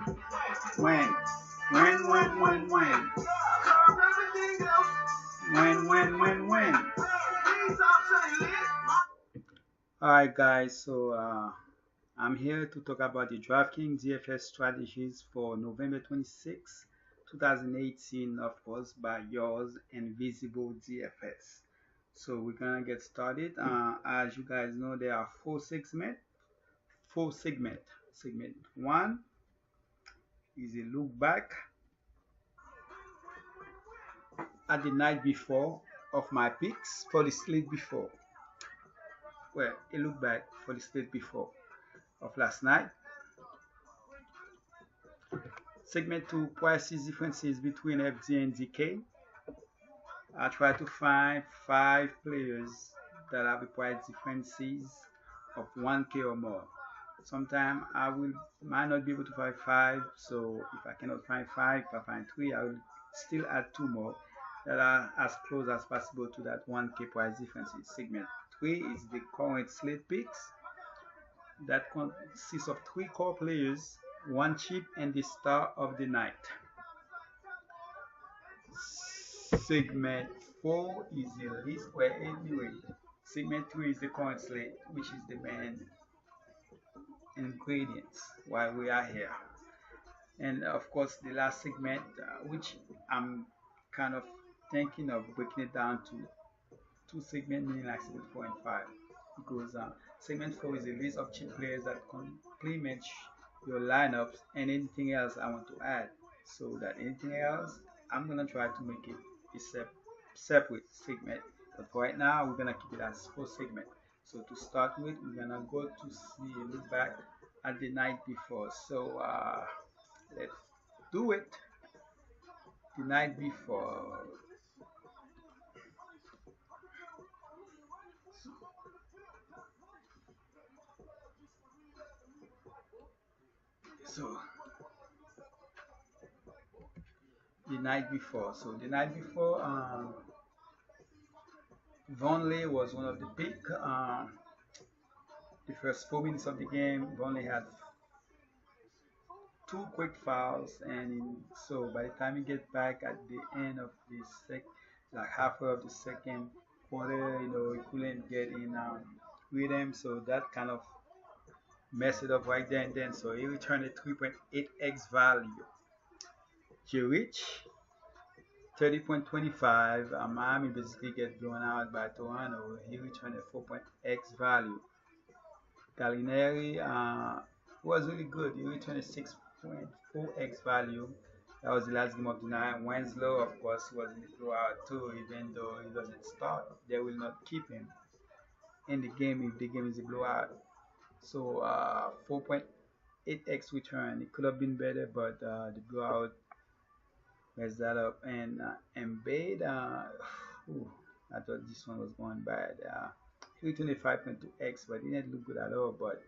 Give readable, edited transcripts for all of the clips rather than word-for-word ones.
When. When. Alright guys, so I'm here to talk about the Draftkings DFS strategies for November 26, 2018, of course, by yours Invisible DFS. So we're gonna get started. As you guys know, there are four segments. Segment one is a look back at the night before of my picks for the slate before. Well, a look back for the slate before of last night. Segment 2, prices differences between FD and DK. I try to find 5 players that have a price differences of 1k or more. Sometimes might not be able to find 5, so if I cannot find 5, if I find 3, I will still add 2 more that are as close as possible to that 1k price differences. Segment 3 is the current slate picks that consists of 3 core players, 1 chip, and the star of the night. Segment 4 is the list where anyway. Segment 3 is the current slate, which is the main ingredients while we are here. And of course, the last segment, which I'm kind of thinking of breaking it down to 2 segments, meaning like segment 4 and 5, because segment 4 is a list of cheap players that complement your lineups and anything else I want to add. So that anything else, I'm gonna try to make it a separate segment. But for right now, we're gonna keep it as 4 segments. So to start with, we're gonna go to see a look back at the night before. So let's do it. The night before. So the night before. Vonley was one of the pick. The first 4 minutes of the game, Vonley had 2 quick fouls, and so by the time you get back at the end of the halfway of the second quarter, he couldn't get in rhythm, so that kind of messed it up right there and then. So he returned a 3.8x value. Jerich 30.25. Miami basically get blown out by Toronto. He returned a 4.x value. Gallinari was really good. He returned a 6.4x value. That was the last game of the night. Winslow, of course, was in the blowout too. Even though he doesn't start, they will not keep him in the game if the game is a blowout. So 4.8x return. It could have been better, but the blowout messed that up. And Embiid, I thought this one was going bad. He returned a 5.2x, but he didn't look good at all. But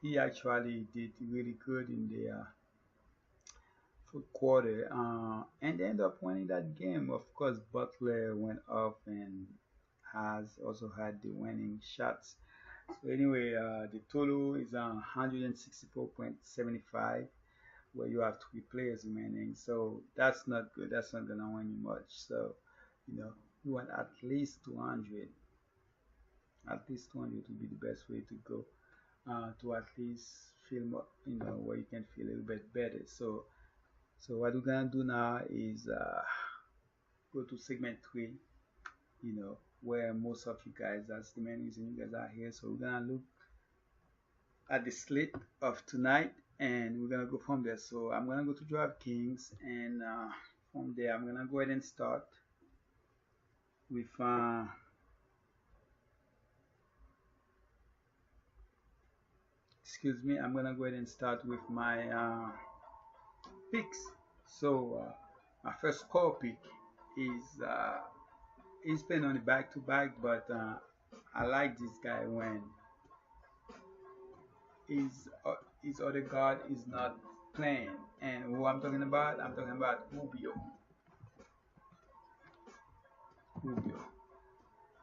he actually did really good in the fourth quarter, and ended up winning that game. Of course, Butler went off and has also had the winning shots. So anyway, the total is 164.75, where you have 3 players remaining. So that's not good. That's not gonna win you much. So you want at least 200. At least 200 would be the best way to go, to at least feel more, where you can feel a little bit better. So what we're gonna do now is go to segment 3, where most of you guys, that's the main reason you guys are here. So we're gonna look at the slate of tonight, and we're gonna go from there. So I'm gonna go to Draftkings, and from there I'm gonna go ahead and start with I'm gonna go ahead and start with my picks. So my first core pick is he's been on the back-to-back, but I like this guy when his other guard is not playing. And who I'm talking about? I'm talking about Rubio.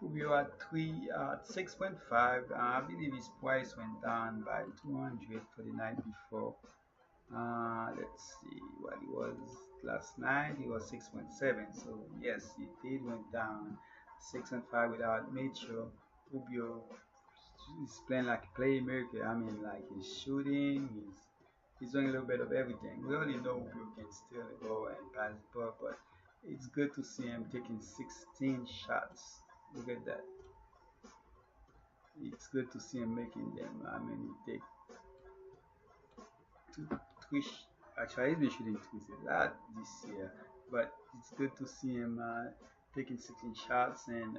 Rubio at 6.5. I believe his price went down by 200 for the night before. Let's see what he was last night. He was 6.7. So yes, he did went down 6-5 without Mitchell. Rubio is playing like a playmaker. I mean, like he's shooting, he's doing a little bit of everything. We already know Rubio can steal the ball and pass the ball, but it's good to see him taking 16 shots. Look at that. It's good to see him making them. I mean, he take two, three. Actually, he's been shooting threes a lot this year, but it's good to see him taking 16 shots, and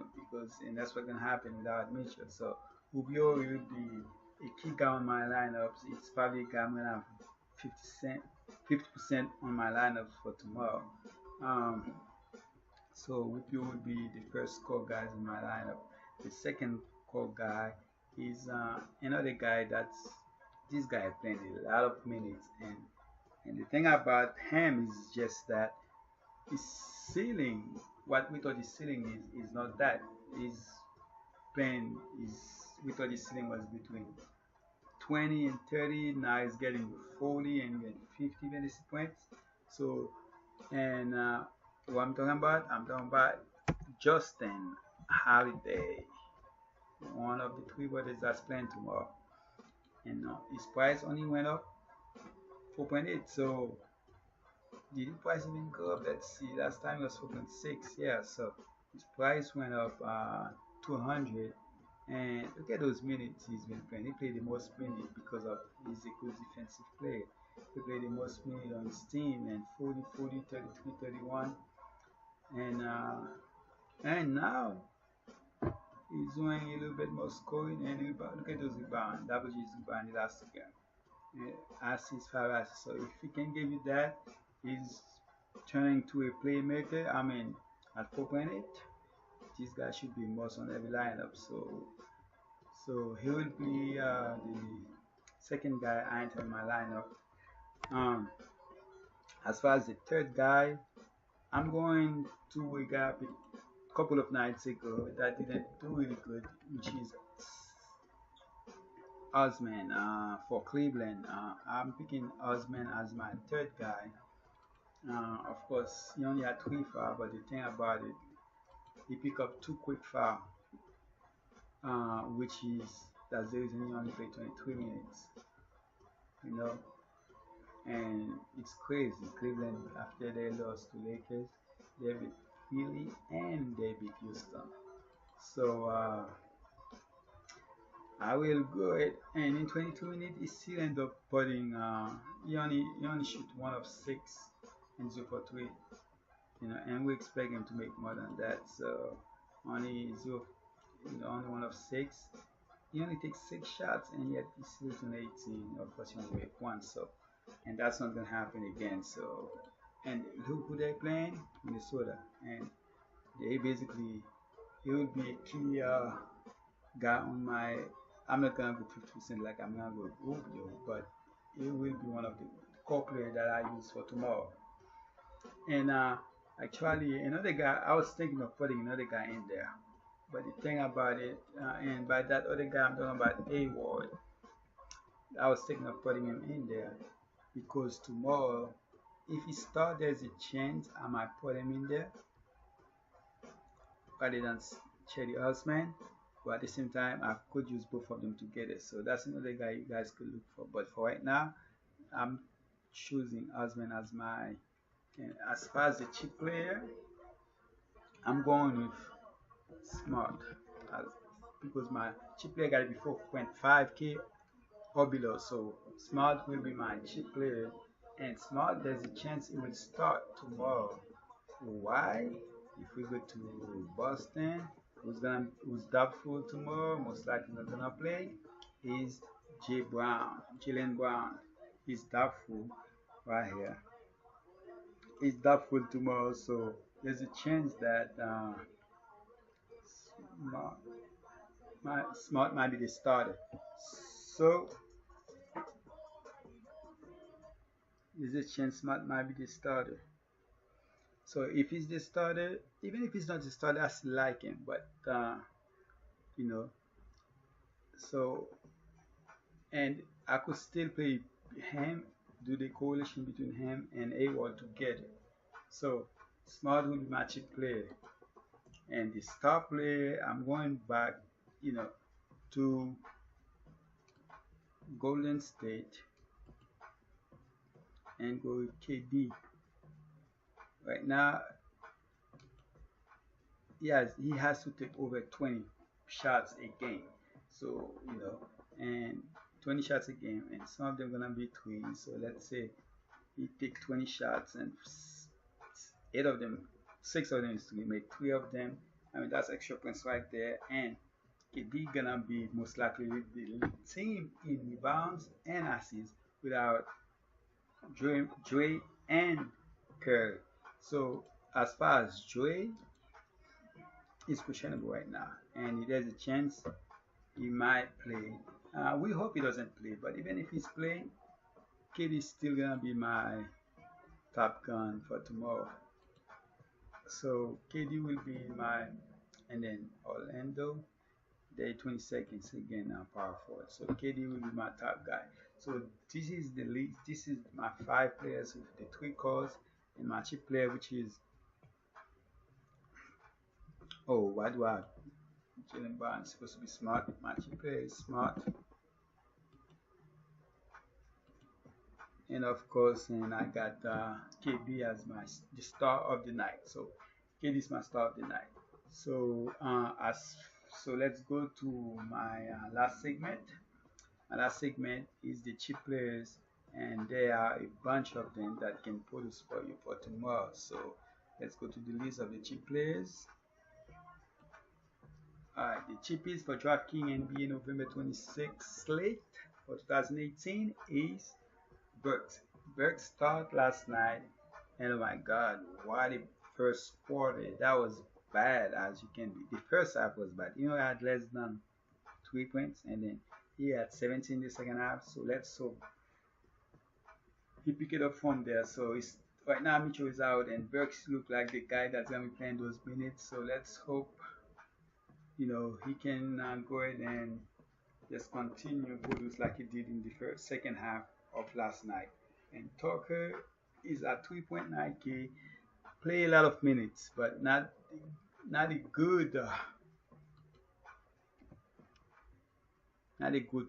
that's what's gonna happen without Mitchell. So Rubio will be a key guy on my lineups. It's probably a guy I'm gonna have 50% on my lineups for tomorrow. Um, so Rubio will be the first core guys in my lineup. The second core guy is another guy that's this guy playing a lot of minutes, and the thing about him is just that his ceiling, what we thought his ceiling is not that. His playing is we thought his ceiling was between 20 and 30. Now he's getting 40 and even 50 fantasy points. So, and what I'm talking about Justin Holiday, one of the three brothers that's playing tomorrow. And his price only went up 4.8. So did the price even go up? Let's see. Last time it was 4.6. Yeah, so his price went up 200. And look at those minutes he's been playing. He played the most minutes because of he's a good defensive player. He played the most minutes on his team and 40, 40, 33, 31. And now he's doing a little bit more scoring and rebound. Look at those rebounds. Double G's rebound the last game. Assists, 5 assists. So if he can give you that, he's turning to a playmaker. I mean, at 4.8, this guy should be most on every lineup. So he will be the second guy I enter in my lineup. Um, as far as the third guy, I'm going to a guy a couple of nights ago that didn't do really good, which is Osman for Cleveland. I'm picking Osman as my third guy. Of course, he only had 3 fouls, but the thing about it, he picked up 2 quick fouls, which is that's the reason he only played 23 minutes. You know, and it's crazy. Cleveland, after they lost to Lakers, they beat Philly and they beat Houston. So I will go ahead and in 22 minutes he still end up putting he only shoot 1 of 6 and 0 for 3, and we expect him to make more than that. So only zero, only 1 of 6. He only takes 6 shots and yet he shoots an 18. Of course, he only make 1. So, and that's not gonna happen again. So, and who they playing? Minnesota, and they basically he will be a key guy on my. I'm not gonna go 50% like I'm gonna go Rubio, but it will be one of the core players that I use for tomorrow. And actually, another guy, I was thinking of putting another guy in there, but the thing about it, and by that other guy, I'm talking about A Ward. I was thinking of putting him in there because tomorrow, if he starts, there's a chance I might put him in there rather than Chetty Osman. But at the same time, I could use both of them together. So that's another guy you guys could look for. But for right now, I'm choosing Osman as my. And as far as the cheap player, I'm going with Smart as, because my cheap player got to be 4.5k or below. So Smart will be my cheap player, and Smart there's a chance it will start tomorrow. Why? If we go to Boston, who's doubtful tomorrow, most likely not gonna play, is Jalen Brown. He's doubtful right here. He's doubtful tomorrow, so there's a chance that Smart, Smart might be the starter. So there's a chance Smart might be the starter. So if he's the starter, even if he's not the starter, I still like him. But you know, so and I could still play him do the coalition between him and A-Wall together. So Smart will be my cheap player. And the star player, I'm going back, to Golden State and go with KD. Right now, he has to take over 20 shots a game. So, and 20 shots a game, and some of them gonna be threes. So let's say he take 20 shots and 6 of them is to make 3 of them. I mean, that's extra points right there. And KD gonna be most likely with the lead team in rebounds and assists without Dre and Curry. So as far as Dre is questionable right now, and there's a chance he might play. We hope he doesn't play, but even if he's playing, KD is still gonna be my top gun for tomorrow. So KD will be my, and then Orlando. They 20 seconds again power forward. So KD will be my top guy. So this is the league. This is my 5 players with the 3 calls, and my cheap player, which is what do I have? Jalen Brown supposed to be Smart. My cheap player is Smart, and of course, and I got KD as the star of the night. So KD is my star of the night. So let's go to my last segment. My last segment is the cheap players, and there are a bunch of them that can produce for you for tomorrow. So let's go to the list of the cheap players. Alright, the cheapest for Draftkings NBA November 26 slate for 2018 is Burks. Burks started last night, and oh my god, what a first quarter. That was bad as you can be. The first half was bad. He had less than 3 points, and then he had 17 in the second half. So let's hope he pick it up from there. So it's right now Mitchell is out, and Burks look like the guy that's gonna be playing those minutes. So let's hope he can go ahead and just continue produce like he did in the second half of last night. And Tucker is at 3.9K, play a lot of minutes, but not a good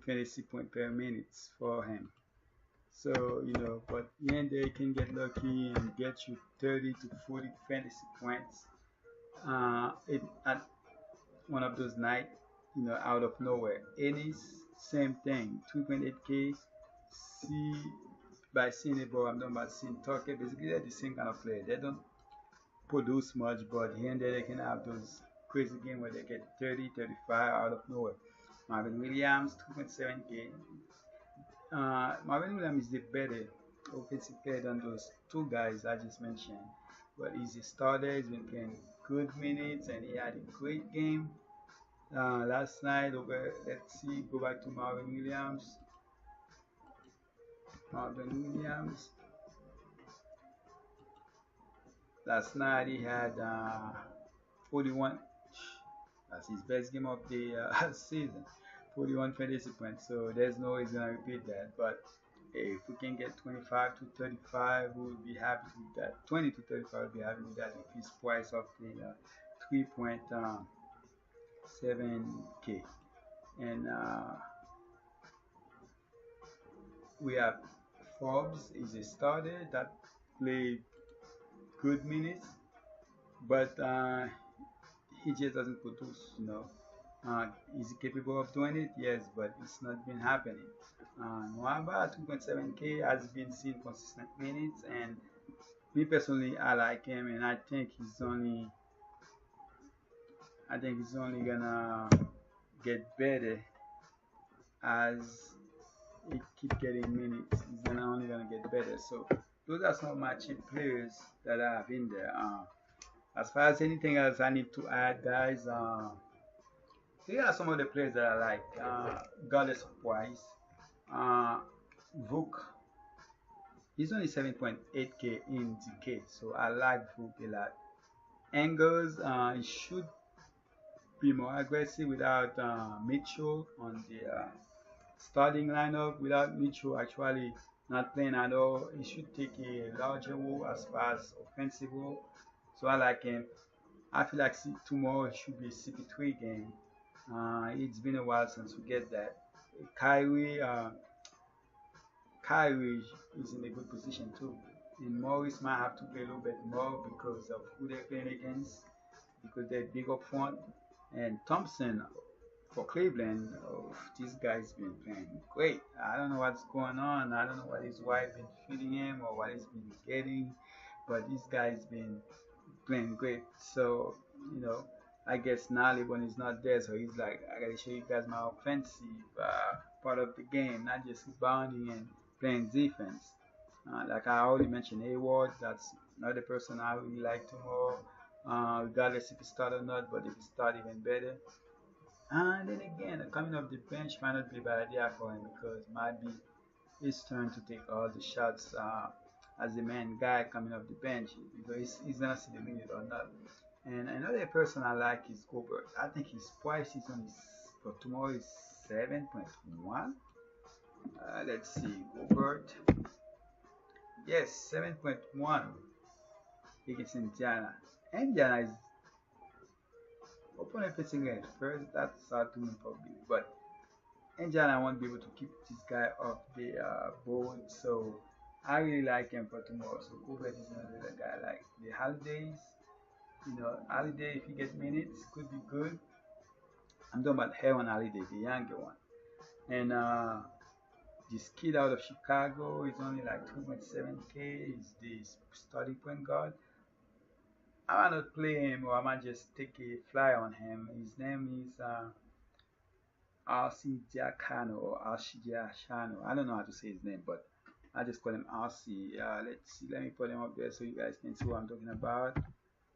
fantasy point per minutes for him. So but here and there you can get lucky and get you 30 to 40 fantasy points at one of those nights, out of nowhere. Ennis, same thing, 2.8K. By seeing it, but I'm not about seeing Tucker. Basically, they're the same kind of player. They don't produce much, but here and there they can have those crazy games where they get 30, 35 out of nowhere. Marvin Williams, 2.7K. Marvin Williams is the better offensive player than those 2 guys I just mentioned. But he's a starter, he's been playing good minutes, and he had a great game last night. Let's see, go back to Marvin Williams. Last night he had 41. That's his best game of the season. 41 fantasy points. So there's no way he's gonna repeat that. But if we can get 25 to 35, we will be happy with that. 20 to 35, we'll be happy with that if he's price of the 3.7K. And we have Forbes is a starter that played good minutes, but he just doesn't produce. Is he capable of doing it? Yes, but it's not been happening. Nwaba 2.7K has been seeing consistent minutes, and me personally, I like him, and I think he's only gonna get better as he keep getting minutes. He's only gonna get better. So those are some of my cheap players that I have in there. As far as anything else I need to add, guys, here are some of the players that I like. Regardless of price, Vuk. He's only 7.8K in DK, so I like Vuk a lot. Angles, he should be more aggressive without Mitchell on the starting lineup. Without Mitchell actually not playing at all. He should take a larger role as far as offensive role. So I like him. I feel like tomorrow should be a CP3 game. It's been a while since we get that. Kyrie, uh, Kyrie is in a good position too. And Morris might have to play a little bit more because of who they're playing against, because they're big up front. And Thompson for Cleveland, oh, this guy's been playing great. I don't know what's going on. I don't know what his wife been feeding him or what he's been getting, but this guy's been playing great. So, you know, I guess now when he's not there, so he's like, I gotta show you guys my offensive part of the game, not just rebounding and playing defense. Like I already mentioned, Hayward, that's another person I really like tomorrow, regardless if he start or not, but if he start, even better. And then again, coming off the bench might not be a bad idea for him because it might be his turn to take all the shots as the main guy coming off the bench because he's gonna see the minute or not. And another person I like is Gobert. I think his price is on for tomorrow is 7.1. Let's see, Gobert. Yes, 7.1 against Indiana. Indiana is opponent facing at first. That's hard to me probably, but Indiana won't be able to keep this guy off the board. So I really like him for tomorrow. So Gobert is another guy like the holidays. You know, Holiday, if he gets minutes, could be good. I'm talking about Heron Holiday, the younger one. And this kid out of Chicago is only like 2.7K. He's the starting point guard. I might not play him or I might just take a fly on him. His name is RC Giacano or RC Giacano. I don't know how to say his name, but I just call him RC. Let's see, let me put him up there so you guys can see what I'm talking about.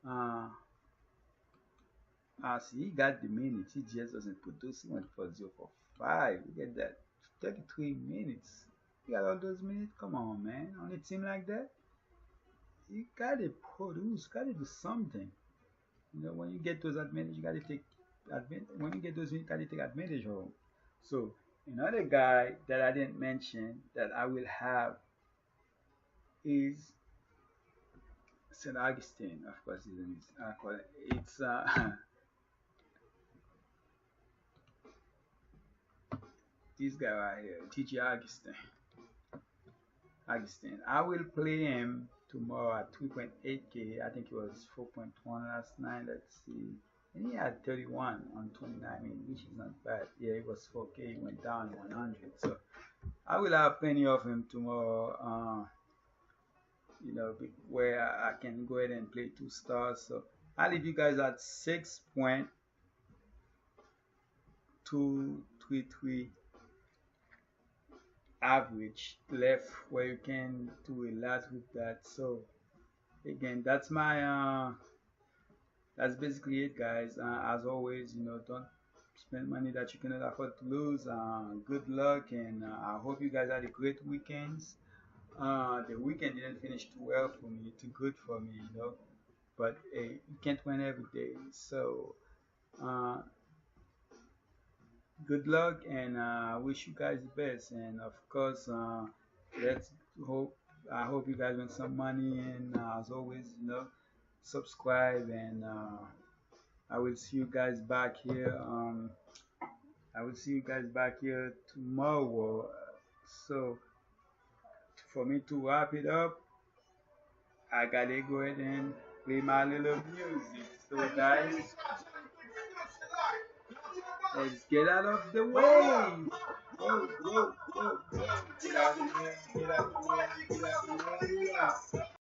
Uh, see, he got the minutes. He just doesn't produce. He went for 0 for 5. Look at that. 33 minutes. You got all those minutes? Come on, man. On a team like that, you gotta produce. Gotta do something. You know, when you get those advantage, you gotta take advantage. When you get those, you gotta take advantage of them. So another guy that I didn't mention that I will have is St. Augustine. Of course, it's this guy right here, TG Augustine. Augustine. I will play him tomorrow at 3.8K. I think it was 4.1 last night. Let's see. And he had 31 on 29, which is not bad. Yeah, it was 4K. He went down 100. So I will have plenty of him tomorrow. You know, where I can go ahead and play 2 stars. So I'll leave you guys at 6.233 average left where you can do a lot with that. So again, that's my that's basically it, guys. As always, you know, don't spend money that you cannot afford to lose. Good luck, and I hope you guys had a great weekends. The weekend didn't finish too well for me, too good for me, you know, but hey, you can't win every day. So uh, good luck, and I wish you guys the best. And of course, let's hope I hope you guys win some money. And as always, you know, subscribe, and I will see you guys back here. I will see you guys back here tomorrow. So for me to wrap it up, I gotta go ahead and play my little music. So guys, let's get out of the way. Whoa, whoa, whoa, whoa. Get out of the way, get out of the way.